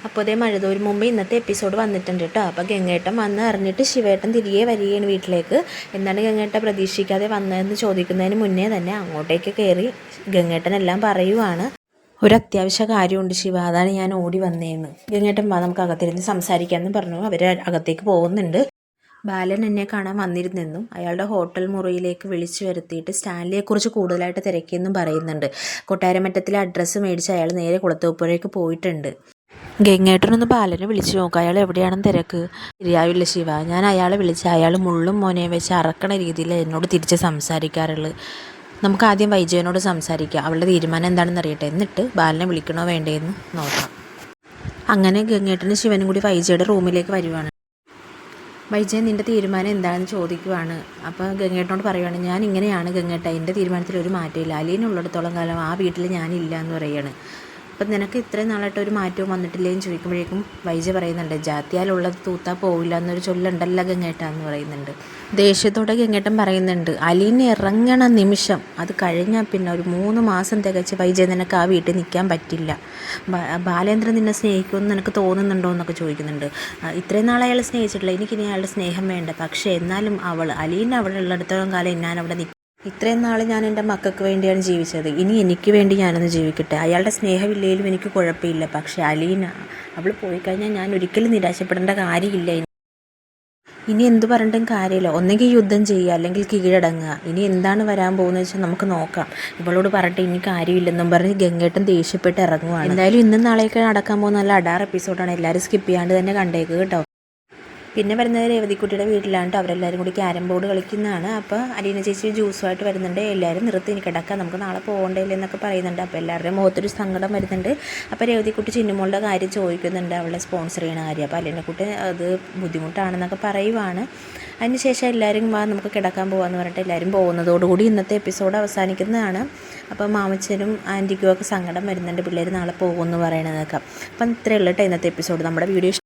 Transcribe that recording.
അപ്പോൾ അതേ മഴതോരും മുമ്പ് ഇന്നത്തെ എപ്പിസോഡ് വന്നിട്ടുണ്ട് കേട്ടോ. അപ്പോൾ ഗംഗേട്ടൻ വന്ന് അറിഞ്ഞിട്ട് ശിവേട്ടൻ തിരികെ വരികയാണ് വീട്ടിലേക്ക്. എന്താണ് ഗംഗേട്ടൻ പ്രതീക്ഷിക്കാതെ വന്നതെന്ന് ചോദിക്കുന്നതിന് മുന്നേ തന്നെ അങ്ങോട്ടേക്ക് കയറി ഗംഗേട്ടൻ എല്ലാം പറയുവാണ്. ഒരു അത്യാവശ്യ കാര്യമുണ്ട് ശിവ, അതാണ് ഞാൻ ഓടി വന്നേന്ന്. ഗംഗേട്ടൻ വാ, നമുക്ക് അകത്തിരുന്ന് സംസാരിക്കാമെന്ന് പറഞ്ഞു. അവർ അകത്തേക്ക് പോകുന്നുണ്ട്. ബാലൻ എന്നെ കാണാൻ വന്നിരുന്നെന്നും അയാളുടെ ഹോട്ടൽ മുറിയിലേക്ക് വിളിച്ചു വരുത്തിയിട്ട് സ്റ്റാൻലിയെക്കുറിച്ച് കൂടുതലായിട്ട് തിരക്കിയെന്നും പറയുന്നുണ്ട്. കൊട്ടാരമറ്റത്തിലെ അഡ്രസ്സ് മേടിച്ച് അയാൾ നേരെ കുളത്തൂപ്പുഴയ്ക്ക് പോയിട്ടുണ്ട്. ഗംഗേട്ടനൊന്ന് ബാലനെ വിളിച്ചു നോക്കുക, അയാൾ എവിടെയാണെന്ന് തിരക്ക്. ശരിയാവില്ല ശിവ, ഞാൻ അയാളെ വിളിച്ച് അയാൾ മുള്ളും മോനെ വെച്ച് അറക്കണ രീതിയിൽ എന്നോട് തിരിച്ച് സംസാരിക്കാറുള്ളത്. നമുക്ക് ആദ്യം വൈജയനോട് സംസാരിക്കാം, അവളുടെ തീരുമാനം എന്താണെന്ന് അറിയട്ടെ, എന്നിട്ട് ബാലനെ വിളിക്കണോ വേണ്ടേന്ന് നോക്കാം. അങ്ങനെ ഗംഗേട്ടനും ശിവനും കൂടി വൈജയുടെ റൂമിലേക്ക് വരുവാണ്. വൈജയൻ നിൻ്റെ തീരുമാനം എന്താണെന്ന് ചോദിക്കുവാണ്. അപ്പോൾ ഗംഗേട്ടനോട് പറയുവാണ്, ഞാൻ ഇങ്ങനെയാണ് ഗംഗേട്ട, എൻ്റെ തീരുമാനത്തിൽ ഒരു മാറ്റമില്ല. അലീനുള്ളിടത്തോളം കാലം ആ വീട്ടിൽ ഞാനില്ല എന്ന് പറയുകയാണ്. അപ്പം നിനക്ക് ഇത്രയും നാളായിട്ട് ഒരു മാറ്റവും വന്നിട്ടില്ലേന്ന് ചോദിക്കുമ്പോഴേക്കും വൈജ പറയുന്നുണ്ട്, ജാത്തിയാലുള്ളത് തൂത്താ പോവില്ല എന്നൊരു ചൊല്ലുണ്ടല്ലോ ഗംഗേട്ട എന്ന് പറയുന്നുണ്ട്. ദേഷ്യത്തോടെ ഗംഗേട്ടൻ പറയുന്നുണ്ട്, അലീനെ ഇറങ്ങണ നിമിഷം അത് കഴിഞ്ഞാൽ പിന്നെ ഒരു 3 മാസം തികച്ച് വൈജ നിനക്ക് ആ വീട്ടിൽ നിൽക്കാൻ പറ്റില്ല. ബാലേന്ദ്രൻ നിന്നെ സ്നേഹിക്കുമെന്ന് നിനക്ക് തോന്നുന്നുണ്ടോ എന്നൊക്കെ ചോദിക്കുന്നുണ്ട്. ഇത്രയും നാളെ അയാൾ സ്നേഹിച്ചിട്ടില്ല, എനിക്കിനി അയാളുടെ സ്നേഹം വേണ്ട. പക്ഷേ എന്നാലും അലീന അവിടെ ഉള്ളിടത്തോളം കാലം ഞാൻ അവിടെ ഇത്രയും നാൾ ഞാൻ എൻ്റെ മക്കൾക്ക് വേണ്ടിയാണ് ജീവിച്ചത്. ഇനി എനിക്ക് വേണ്ടി ഞാനൊന്ന് ജീവിക്കട്ടെ. അയാളുടെ സ്നേഹമില്ലെങ്കിലും എനിക്ക് കുഴപ്പമില്ല. പക്ഷേ അലീന, അവൾ പോയി കഴിഞ്ഞാൽ ഞാൻ ഒരിക്കലും നിരാശപ്പെടേണ്ട കാര്യമില്ല. ഇനി എന്ത് പറഞ്ഞിട്ടും കാര്യമില്ല. ഒന്നെങ്കിൽ യുദ്ധം ചെയ്യുക, അല്ലെങ്കിൽ കീഴടങ്ങുക. ഇനി എന്താണ് വരാൻ പോകുന്നത് വെച്ചാൽ നമുക്ക് നോക്കാം. ഇവളോട് പറഞ്ഞിട്ട് ഇനി കാര്യമില്ലെന്നും പറഞ്ഞ് ഗംഗേട്ടൻ ദേഷ്യപ്പെട്ട് ഇറങ്ങുവാണ്. എന്തായാലും ഇന്നും നാളെയൊക്കെ നടക്കാൻ പോകുന്ന നല്ല അടാർ എപ്പിസോഡാണ്. എല്ലാവരും സ്കിപ്പ് ചെയ്യാണ്ട് തന്നെ കണ്ടേക്ക് കേട്ടോ. പിന്നെ വരുന്നത് രേവതിക്കുട്ടിയുടെ വീട്ടിലാണ്. അവരെല്ലാവരും കൂടി ക്യാരം ബോർഡ് കളിക്കുന്നതാണ്. അപ്പോൾ അലീന ചേച്ചി ജ്യൂസുമായിട്ട് വരുന്നുണ്ട്. എല്ലാവരും നിർത്തി ഇനി കിടക്കാം, നമുക്ക് നാളെ പോകണ്ടല്ലേ എന്നൊക്കെ പറയുന്നുണ്ട്. അപ്പോൾ എല്ലാവരുടെയും മുഖത്തൊരു സങ്കടം വരുന്നുണ്ട്. അപ്പോൾ രേവതിക്കുട്ടി ചിന്നുമോളുടെ കാര്യം ചോദിക്കുന്നുണ്ട്, അവളെ സ്പോൺസർ ചെയ്യണ കാര്യം. അപ്പോൾ അലീനക്കുട്ടി അത് ബുദ്ധിമുട്ടാണെന്നൊക്കെ പറയുവാണ്. അതിനുശേഷം എല്ലാവരും നമുക്ക് കിടക്കാൻ പോകാമെന്ന് പറഞ്ഞിട്ട് എല്ലാവരും പോകുന്നതോടുകൂടി ഇന്നത്തെ എപ്പിസോഡ് അവസാനിക്കുന്നതാണ്. അപ്പോൾ മാമച്ചനും ആൻറ്റിക്കും ഒക്കെ സങ്കടം വരുന്നുണ്ട്, പിള്ളേർ നാളെ പോകുമെന്ന് പറയണതൊക്കെ. അപ്പം ഇത്രയേ ഉള്ളൂ കേട്ടോ ഇന്നത്തെ എപ്പിസോഡ്. നമ്മുടെ വീഡിയോ